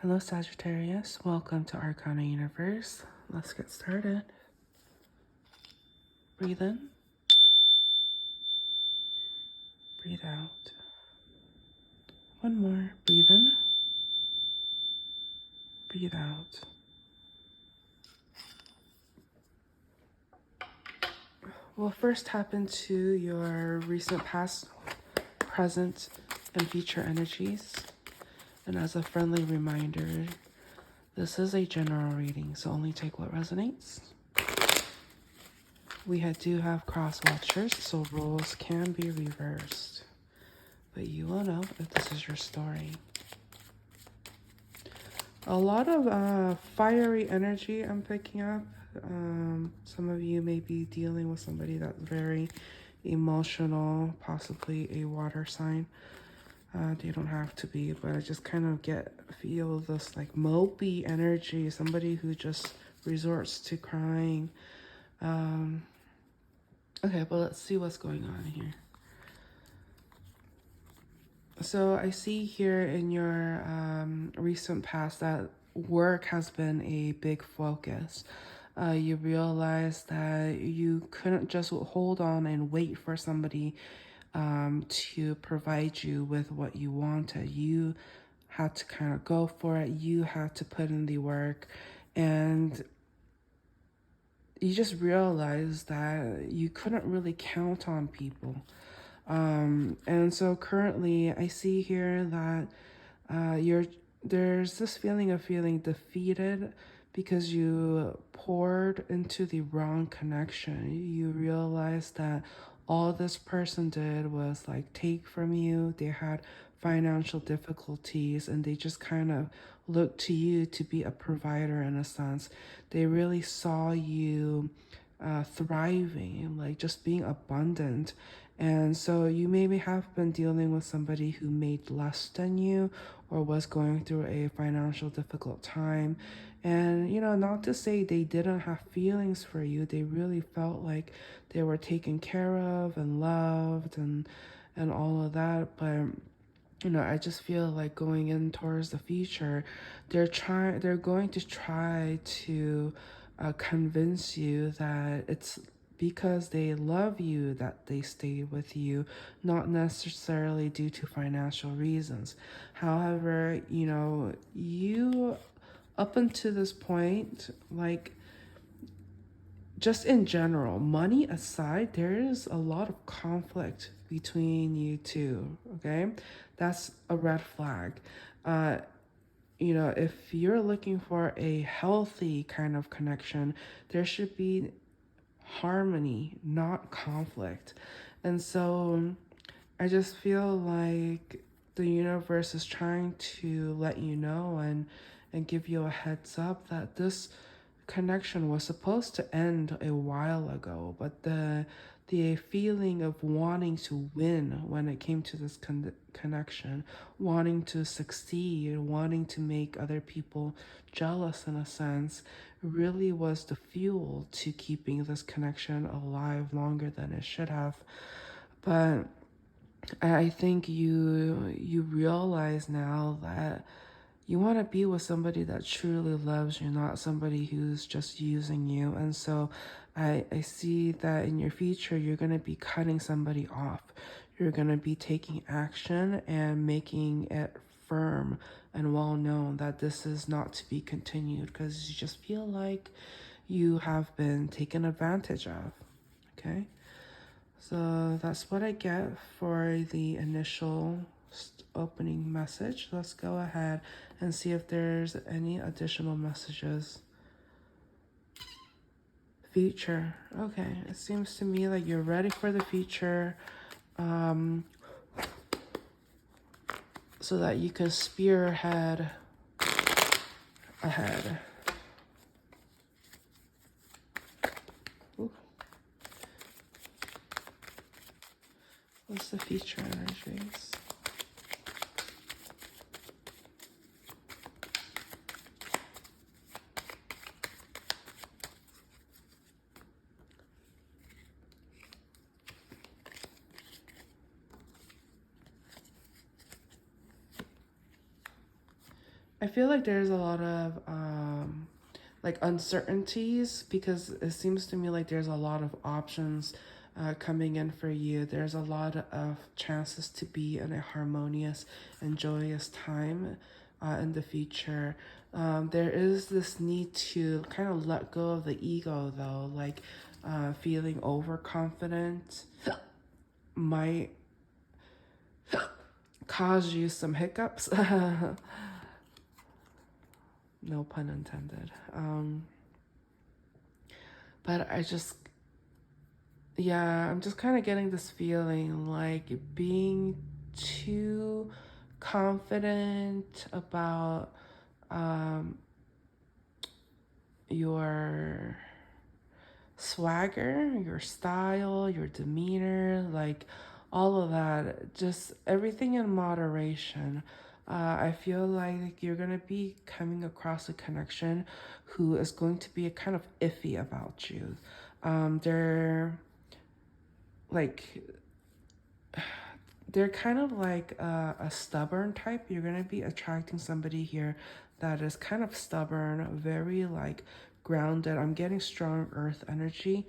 Hello Sagittarius, welcome to ArcanaUniverse. Let's get started. Breathe in, breathe out. One more, breathe in, breathe out. We'll first tap into your recent, past, present, and future energies. And as a friendly reminder, this is a general reading, so only take what resonates. We do have cross watchers, so roles can be reversed. But you will know if this is your story. A lot of fiery energy I'm picking up. Some of you may be dealing with somebody that's very emotional, possibly a water sign. They don't have to be, but I just kind of feel this like mopey energy, somebody who just resorts to crying. Okay, but let's see what's going on here. So I see here in your recent past that work has been a big focus. You realize that you couldn't just hold on and wait for somebody to provide you with what you wanted. You had to kind of go for it. You had to put in the work, and you just realize that you couldn't really count on people. And so currently I see here that there's this feeling of feeling defeated because you poured into the wrong connection. You realize that all this person did was like take from you. They had financial difficulties and they just kind of looked to you to be a provider in a sense. They really saw you thriving, like just being abundant. And so you maybe have been dealing with somebody who made less than you or was going through a financial difficult time. And, you know, not to say they didn't have feelings for you. They really felt like they were taken care of and loved and all of that. But you know, I just feel like going in towards the future, they're going to try to convince you that it's because they love you that they stay with you, not necessarily due to financial reasons. However, you know, you up until this point, like just in general, money aside, there is a lot of conflict between you two, okay? That's a red flag. You know, if you're looking for a healthy kind of connection, there should be harmony, not conflict. And so I just feel like the universe is trying to let you know and give you a heads up that this connection was supposed to end a while ago, but the feeling of wanting to win when it came to this connection, wanting to succeed, wanting to make other people jealous in a sense, really was the fuel to keeping this connection alive longer than it should have. But I think you realize now that you want to be with somebody that truly loves you, not somebody who's just using you. And so I see that in your future, you're going to be cutting somebody off. You're going to be taking action and making it firm and well known that this is not to be continued because you just feel like you have been taken advantage of. Okay? So that's what I get for the initial opening message. Let's go ahead and see if there's any additional messages. Future. Okay, it seems to me like you're ready for the future, so that you can spearhead ahead. Ooh. What's the future energies? I feel like there's a lot of like uncertainties, because it seems to me like there's a lot of options coming in for you. There's a lot of chances to be in a harmonious and joyous time in the future. There is this need to kind of let go of the ego, though, like feeling overconfident might cause you some hiccups. No pun intended. But yeah, I'm just kind of getting this feeling like being too confident about your swagger, your style, your demeanor, like all of that, just everything in moderation. I feel like you're going to be coming across a connection who is going to be kind of iffy about you. They're like, they're kind of like a stubborn type. You're going to be attracting somebody here that is kind of stubborn, very like grounded. I'm getting strong earth energy.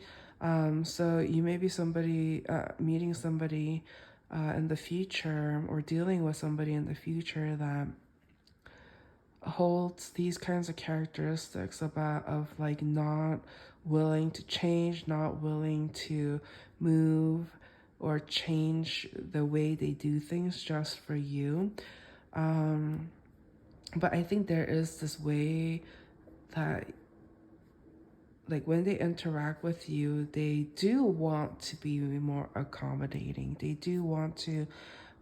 So you may be somebody, meeting somebody in the future, or dealing with somebody in the future that holds these kinds of characteristics about of like not willing to change, not willing to move or change the way they do things just for you. But I think there is this way that, like, when they interact with you, they do want to be more accommodating. They do want to,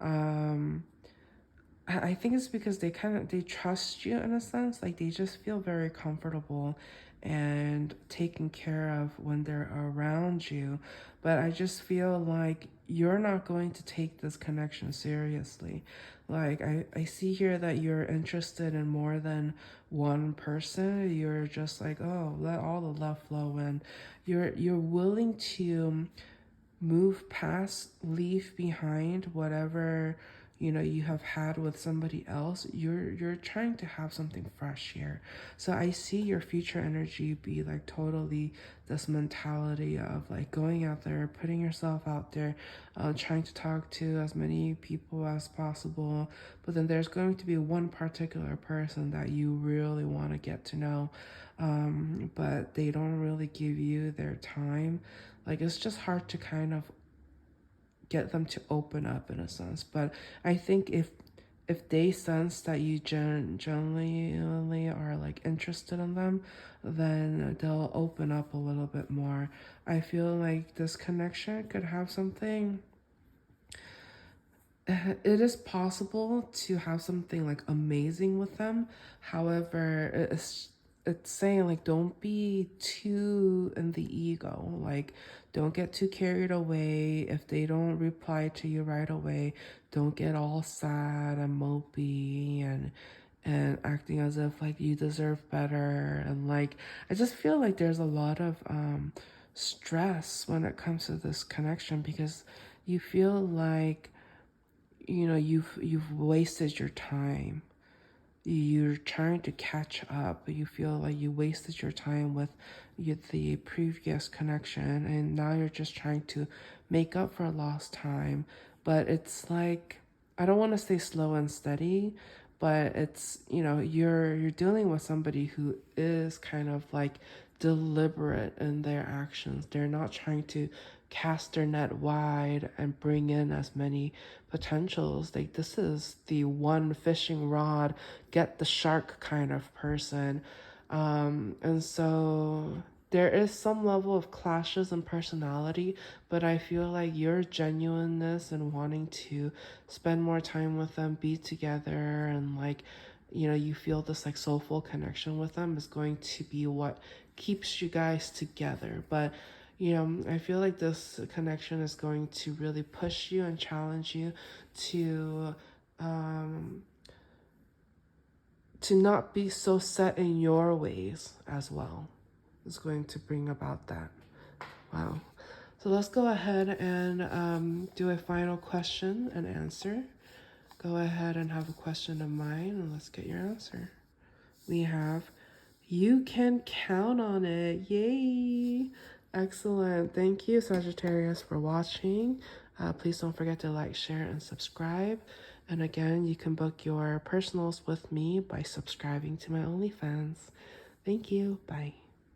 I think it's because they trust you in a sense. Like, they just feel very comfortable and taken care of when they're around you. But I just feel like you're not going to take this connection seriously. Like, I see here that you're interested in more than one person. You're just like, oh, let all the love flow in. You're willing to move past, leave behind whatever you have had with somebody else. You're trying to have something fresh here. So I see your future energy be like totally this mentality of like going out there, putting yourself out there, trying to talk to as many people as possible. But then there's going to be one particular person that you really want to get to know, but they don't really give you their time. Like, it's just hard to kind of get them to open up in a sense. But I think if they sense that you genuinely are like interested in them, then they'll open up a little bit more. I feel like this connection could have something. It is possible to have something like amazing with them. However, it's saying like don't be too in the ego. Like, don't get too carried away. If they don't reply to you right away, don't get all sad and mopey and acting as if like you deserve better. And like, I just feel like there's a lot of stress when it comes to this connection, because you feel like you've wasted your time. You're trying to catch up, but you feel like you wasted your time with the previous connection, and now you're just trying to make up for lost time. But it's like, I don't want to say slow and steady, but it's, you're dealing with somebody who is kind of like deliberate in their actions. They're not trying to cast their net wide and bring in as many potentials. Like, this is the one fishing rod, get the shark kind of person. And so there is some level of clashes in personality, but I feel like your genuineness and wanting to spend more time with them, be together, and like, you feel this like soulful connection with them is going to be what keeps you guys together. But I feel like this connection is going to really push you and challenge you to not be so set in your ways as well. It's going to bring about that. Wow. So let's go ahead and do a final question and answer. Go ahead and have a question of mine, and let's get your answer. we have you can count on it. Yay! Excellent. Thank you, Sagittarius, for watching. Please don't forget to like, share, and subscribe. And again, you can book your personals with me by subscribing to my OnlyFans. Thank you. Bye.